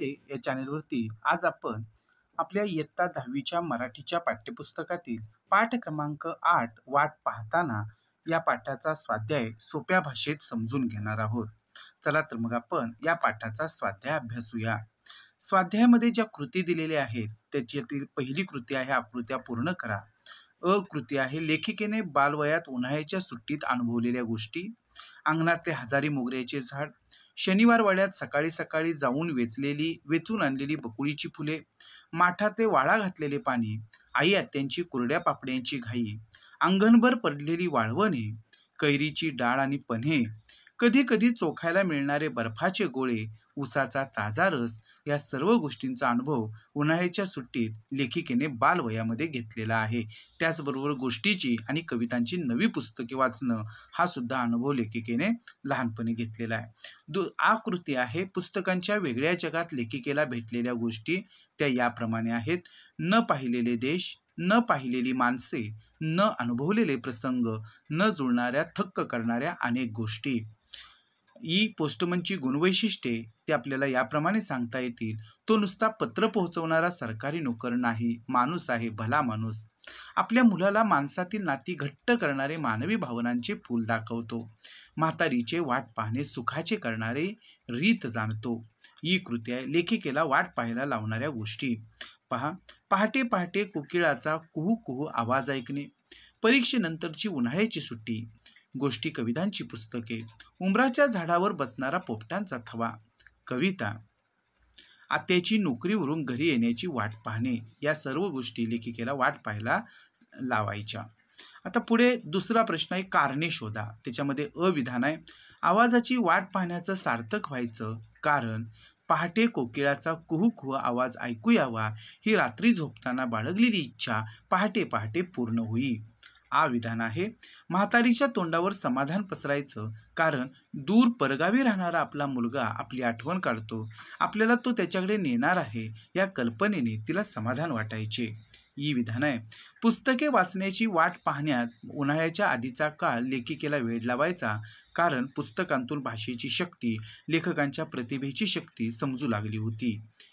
या चॅनेलवरती आज आपण आपल्या इयत्ता 10वीच्या मराठीच्या पाठ्यपुस्तकातील पाठ क्रमांक 8 वाट पाहताना या पाठाचा स्वाध्याय सोप्या भाषेत समजून घेणार आहोत. चला तर मग आपण या पाठाचा स्वाध्याय अभ्यासूया. स्वाध्यायामध्ये ज्या कृती दिलेल्या आहेत त्याच्यातील पहिली कृती आहे आकृत्या पूर्ण करा. अ कृती आहे लेखिकेने बालवयात उन्हाळ्याच्या सुट्टीत अनुभवलेल्या गोष्टी. अंगणातले हजारी मोगऱ्याचे झाड, शनिवार वाड्यात सकाळी सकाळी जाऊन वेचून आणलेली बकुळीची फुले, माठात वाळा घातलेले पाणी, आई आत्यांची कोरड्या पापड्यांची घाई, अंगणभर पडलेली वाळवणे, कैरीची डाळ आणि पन्हे, कधी कधी चोखायला मिळणारे बर्फाचे गोळे, उसाचा ताजा रस, या सर्व गोष्टींचा अनुभव उन्हाळ्याच्या सुट्टीत लेखिकेने बालवयामध्ये घेतलेला आहे. त्याचबरोबर गोष्टीची आणि कवितांची नवी पुस्तके वाचणं हा सुद्धा अनुभव लेखिकेने लहानपणी घेतलेला आहे. आकृती आहे पुस्तकांच्या वेगळ्या जगात लेखिकेला भेटलेल्या गोष्टी त्या याप्रमाणे आहेत. न पाहिलेले देश, न पाहिलेली माणसे, न अनुभवलेले प्रसंग, न जुळणाऱ्या थक्क करणाऱ्या अनेक गोष्टी. ही पोस्टमनची गुणवैशिष्ट्ये ते आपल्याला याप्रमाणे सांगता येतील. तो नुसता पत्र पोहोचवणारा सरकारी नोकर नाही, माणूस आहे, भला माणूस. आपल्या मुलाला माणसातील नाती घट्ट करणारे मानवी भावनांचे फूल दाखवतो. म्हातारीचे वाट पाहणे सुखाचे करणारे रीत जाणतो. ही कृती आहे लेखिकेला वाट पाहायला लावणाऱ्या गोष्टी. पहा, पहाटे पहाटे कोकिळाचा कुहू कुहू आवाज ऐकणे, परीक्षेनंतरची उन्हाळ्याची सुट्टी, गोष्टी कवितांची पुस्तके, उंबराच्या झाडावर बसणारा पोपटांचा थवा, कविता, आत्याची नोकरीवरून घरी येण्याची वाट पाहणे, या सर्व गोष्टी लेखिकेला वाट पाहायला लावायच्या. आता पुढे दुसरा प्रश्न आहे कारणे शोधा. त्याच्यामध्ये अविधान आहे आवाजाची वाट पाहण्याचं सार्थक व्हायचं कारण पहाटे कोकिळाचा कुहू कुहू आवाज ऐकू यावा ही रात्री झोपताना बाळगलेली इच्छा पहाटे पहाटे पूर्ण होई. आ विधान आहे म्हातारीच्या तोंडावर समाधान पसरायचं कारण दूर परगावी राहणारा आपला मुलगा आपली आठवण काढतो, आपल्याला तो त्याच्याकडे नेणार आहे या कल्पनेने तिला समाधान वाटायचे. ही विधान आहे पुस्तके वाचण्याची वाट पाहण्यात उन्हाळ्याच्या आधीचा काळ लेखिकेला वेळ लावायचा कारण पुस्तकांतून भाषेची शक्ती, लेखकांच्या प्रतिभेची शक्ती समजू लागली होती.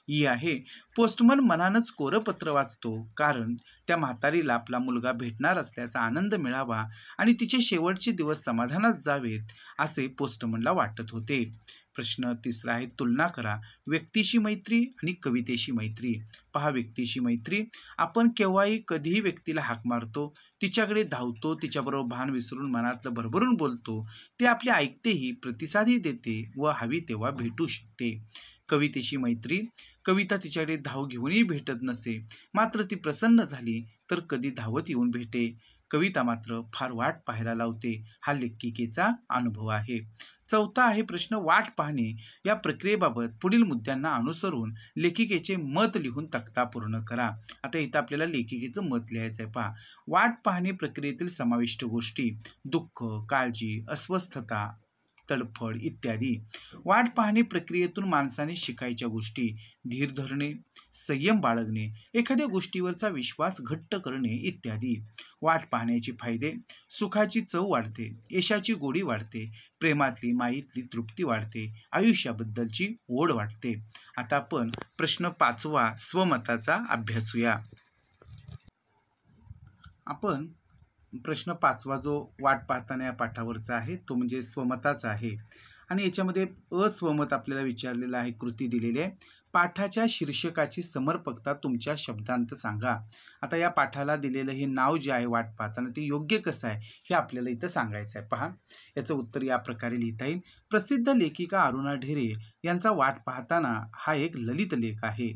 ही आहे पोस्टमन मनानंच कोरं पत्र वाचतो कारण त्या म्हातारीला आपला मुलगा भेटणार असल्याचा आनंद मिळावा आणि तिचे शेवटचे दिवस समाधानात जावेत असे पोस्टमनला वाटत होते. प्रश्न तिसरा आहे तुलना करा. व्यक्तीशी मैत्री आणि कवितेशी मैत्री. पहा, व्यक्तीशी मैत्री आपण केव्हाही कधीही व्यक्तीला हाक मारतो, तिच्याकडे धावतो, तिच्याबरोबर भान विसरून मनातलं भरभरून बोलतो, ते आपले ऐकतेही, प्रतिसादही देते व हवी तेव्हा भेटू शकते. कवितेशी मैत्री, कविता तिच्याकडे धाव घेऊनही भेटत नसे, मात्र ती प्रसन्न झाली तर कधी धावत येऊन भेटे. कविता मात्र फार वाट पाहायला लावते. हा लेखिकेचा अनुभव आहे. चौथा आहे प्रश्न वाट पाहणे या प्रक्रियेबाबत पुढील मुद्द्यांना अनुसरून लेखिकेचे मत लिहून तक्ता पूर्ण करा. आता इथं आपल्याला लेखिकेचं मत लिहायचं आहे. पहा, वाट पाहणे प्रक्रियेतील समाविष्ट गोष्टी दुःख, काळजी, अस्वस्थता, तडफड इत्यादी. वाट पाहणे प्रक्रियेतून माणसाने शिकायच्या गोष्टी धीर धरणे, संयम बाळगणे, एखाद्या गोष्टीवरचा विश्वास घट्ट करणे इत्यादी. वाट पाहण्याचे फायदे सुखाची चव वाढते, यशाची गोडी वाढते, प्रेमातली माईतली तृप्ती वाढते, आयुष्याबद्दलची ओढ वाढते. आता आपण प्रश्न 5वा स्वमताचा अभ्यासूया. आपण प्रश्न 5वा जो वाट पाहताना या पाठावरचा आहे तो म्हणजे स्वमताचा आहे आणि याच्यामध्ये अस्वमत आपल्याला विचारलेलं आहे. कृती दिलेली आहे. पाठाच्या शीर्षकाची समर्पकता तुमच्या शब्दांत सांगा. आता या पाठाला दिलेलं हे नाव जे आहे वाट पाहताना ते योग्य कसं आहे हे आपल्याला इथं सांगायचं आहे. पहा, याचं उत्तर या प्रकारे लिहिता येईल. प्रसिद्ध लेखिका अरुणा ढेरे यांचा वाट पाहताना हा एक ललित लेख आहे.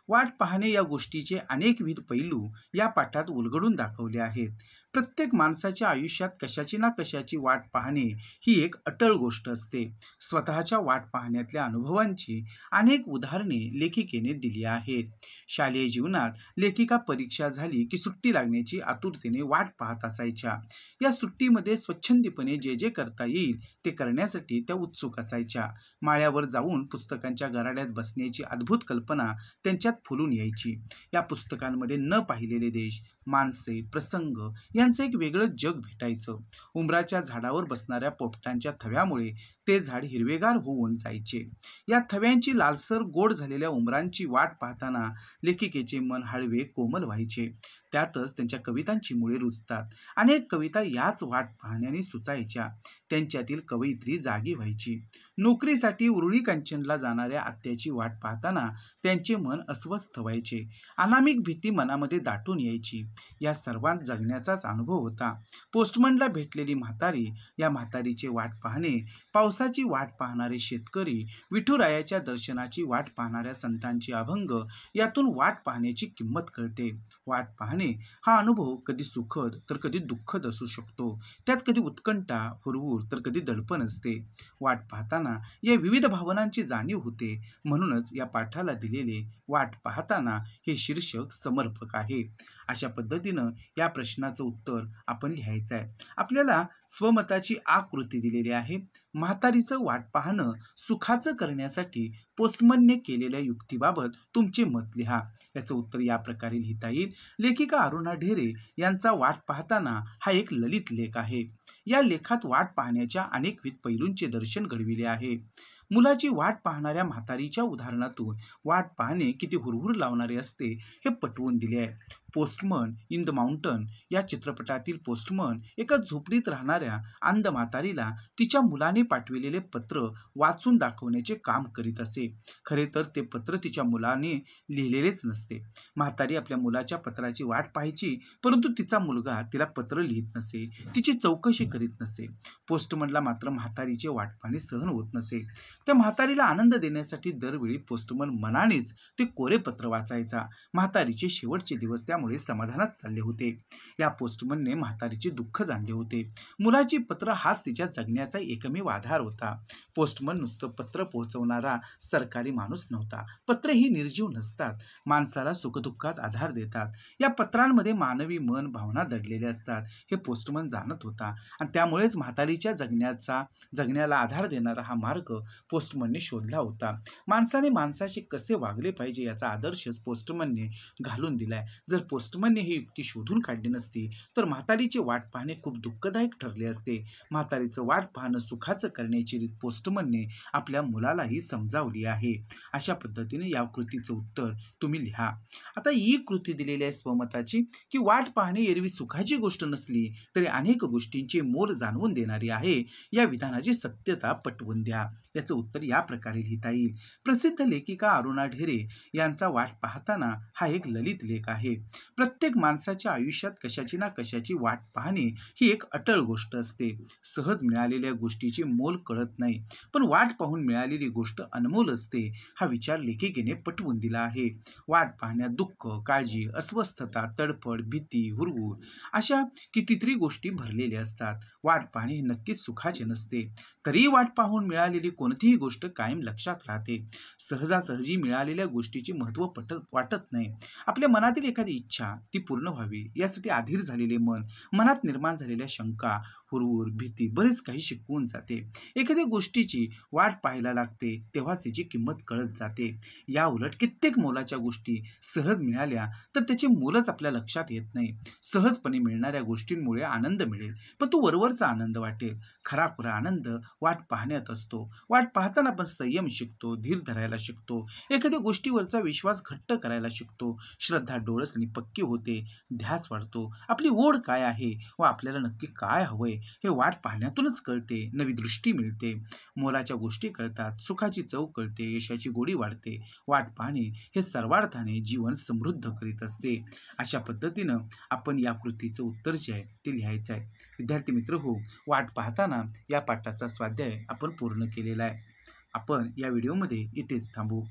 वाट पाहणे या गोष्टीचे अनेकविध पैलू या पाठात उलगडून दाखवले आहेत. प्रत्येक माणसाच्या आयुष्यात कशाची ना कशाची वाट पाहणे ही एक अटळ गोष्ट असते. स्वतःच्या वाट पाहण्यातल्या अनुभवांची अनेक उदाहरणे लेखिकेने दिली आहेत. शालेय जीवनात लेखिका परीक्षा झाली की सुट्टी लागण्याची आतुरतेने वाट पाहत असायच्या. या सुट्टीमध्ये स्वच्छंदीपणे जे जे करता येईल ते करण्यासाठी त्या उत्सुक असायच्या. माळ्यावर जाऊन पुस्तकांच्या गराड्यात बसण्याची अद्भुत कल्पना त्यांच्यात फुलून यायची. या पुस्तकांमध्ये न पाहिलेले देश, माणसे, प्रसंग यांचं एक वेगळं जग भेटायचं. उंबराच्या झाडावर बसणाऱ्या पोपटांच्या थव्यामुळे ते झाड हिरवेगार होऊन जायचे. या थव्यांची लालसर गोड झालेल्या उमरांची वाट पाहताना लेखिकेचे मन हळवे कोमल व्हायचे. त्यातच त्यांच्या कवितांची मुळे रुजतात. अनेक कविता याच वाट पाहण्याने सुचायच्या. त्यांच्यातील कवयित्री जागी व्हायची. नोकरीसाठी उरुळी कांचनला जाणाऱ्या आत्याची वाट पाहताना त्यांचे मन अस्वस्थ व्हायचे. अनामिक भीती मनामध्ये दाटून यायची. या सर्वांत जगण्याचाच अनुभव होता. पोस्टमनला भेटलेली म्हातारी, या म्हातारीचे वाट पाहणे, पावसाची वाट पाहणारे शेतकरी, विठुरायाच्या दर्शनाची वाट पाहणाऱ्या संतांची अभंग, यातून वाट पाहण्याची किंमत कळते. वाट पाहणे हा अनुभव कधी सुखद तर कधी दुःखद असू शकतो. त्यात कधी उत्कंठा, हुरहुर तर कधी दडपण असते. वाट पाहताना या विविध भावनांची जाणीव होते. म्हणूनच या पाठाला दिलेले वाट पाहताना हे शीर्षक समर्पक आहे. अशा पद्धतीनं या प्रश्नाचं उत्तर आपण लिहायचं आहे. आपल्याला स्वमताची आकृती दिलेली आहे. म्हातारीचं वाट पाहणं सुखाचं करण्यासाठी पोस्टमनने केलेल्या युक्तीबाबत तुमचे मत लिहा. याचं उत्तर या प्रकारे लिहिता येईल. लेखिका अरुणा ढेरे यांचा वाट पाहताना हा एक ललित लेख आहे. या लेखात वाट पाहण्याच्या अनेकविध पैलूंचे दर्शन घडविले आहे. मुलाची वाट पाहणाऱ्या म्हातारीच्या उदाहरणातून वाट पाहणे किती हुरहुर लावणारे असते हे पटवून दिले आहे. पोस्टमन इन द माउंटन या चित्रपटातील पोस्टमन एका झोपडीत राहणाऱ्या अंध म्हातारीला तिच्या मुलाने पाठविलेले पत्र वाचून दाखवण्याचे काम करीत असे. खरे तर ते पत्र तिच्या मुलाने लिहिलेलेच नसते. म्हातारी आपल्या मुलाच्या पत्राची वाट पाहायची, परंतु तिचा मुलगा तिला पत्र लिहित नसे, तिची चौकशी करीत नसे. पोस्टमनला मात्र म्हातारीचे वाट पाहणे सहन होत नसे. त्या म्हातारीला आनंद देण्यासाठी दरवेळी पोस्टमन मनानेच ते कोरे पत्र वाचायचा. म्हातारीचे शेवटचे दिवस त्यामुळे समाधानात चालले होते. या पोस्टमनने म्हातारीचे दुःख जाणले होते. मुलाची पत्र हाच तिच्या जगण्याचा एकमेव आधार होता. पोस्टमन नुसतं पत्र पोहोचवणारा सरकारी माणूस नव्हता. पत्र ही निर्जीव नसतात, माणसाला सुखदुःखात आधार देतात. या पत्रांमध्ये मानवी मन, भावना दडलेल्या असतात हे पोस्टमन जाणत होता आणि त्यामुळेच म्हातारीच्या जगण्याला आधार देणारा हा मार्ग पोस्टमनने शोधला होता. माणसाने माणसाशी कसे वागले पाहिजे याचा आदर्शच पोस्टमनने घालून दिलाय. जर पोस्टमनने ही युक्ती शोधून काढली नसती तर म्हातारीची वाट पाहणे खूप दुःखदायक ठरले असते. म्हातारीचं वाट पाहणं सुखाचं करण्याची रीत पोस्टमनने आपल्या मुलालाही समजावली आहे. अशा पद्धतीने या कृतीचं उत्तर तुम्ही लिहा. आता ही कृती दिलेली आहे स्वमताची की वाट पाहणे एरवी सुखाची गोष्ट नसली तरी अनेक गोष्टींचे मोल जाणवून देणारी आहे. या विधानाची सत्यता पटवून द्या. याचं उत्तर या प्रकारे लिहिता येईल. प्रसिद्ध लेखिका अरुणा ढेरे यांचा वाट पाहताना हा एक ललित लेख आहे. प्रत्येक माणसाच्या आयुष्यात कशाची ना कशाची वाट पाहणे ही एक अटळ गोष्ट असते. सहज मिळालेल्या गोष्टीचे मोल कळत नाही, पण वाट पाहून मिळालेली गोष्ट अनमोल असते. हा विचार लेखिकेने पटवून दिला आहे. वाट पाहण्यात दुःख, काळजी, अस्वस्थता, तडफड, भीती, हुरहुर अशा कितीतरी गोष्टी भरलेल्या असतात. वाट पाहणे हे नक्कीच सुखाचे नसते. तरी वाट पाहून मिळालेली कोणतीही गोष्ट कायम लक्षात राहते. सहजासहजी मिळालेल्या गोष्टीचे महत्त्व वाटत नाही. आपल्या मनातील एखादी इच्छा ती पूर्ण व्हावी यासाठी अधीर झालेले मन, मनात निर्माण झालेल्या शंका, हुरहुर, भीती बरेच काही शिकवून जाते. एखाद्या गोष्टीची वाट पाहायला लागते तेव्हाच तिची किंमत कळत जाते. या उलट कित्येक मोलाच्या गोष्टी सहज मिळाल्या तर त्याचे मोलच आपल्या लक्षात येत नाही. सहजपणे मिळणाऱ्या गोष्टींमुळे आनंद मिळेल, पण तो वरवरचा आनंद वाटेल. खराखुरा आनंद वाट पाहण्यात असतो. वाट पाहताना आपण संयम शिकतो, धीर धरायला शिकतो, एखाद्या गोष्टीवरचा विश्वास घट्ट करायला शिकतो, श्रद्धा डोळसनी पक्की होते, ध्यास वाढतो. आपली ओढ काय आहे व आपल्याला नक्की काय हवंय हे वाट पाहण्यातूनच कळते. नवी दृष्टी मिळते, मोलाच्या गोष्टी कळतात, सुखाची चव कळते, यशाची गोडी वाढते. वाट पाहणे हे सर्वार्थाने जीवन समृद्ध करीत असते. अशा पद्धतीनं आपण या कृतीचं उत्तर जे आहे ते लिहायचं आहे. विद्यार्थी मित्र हो, वाट पाहताना या पाठाचा स्वाध्याय आपण पूर्ण केलेला आहे. आपण या व्हिडिओमध्ये इथेच थांबू.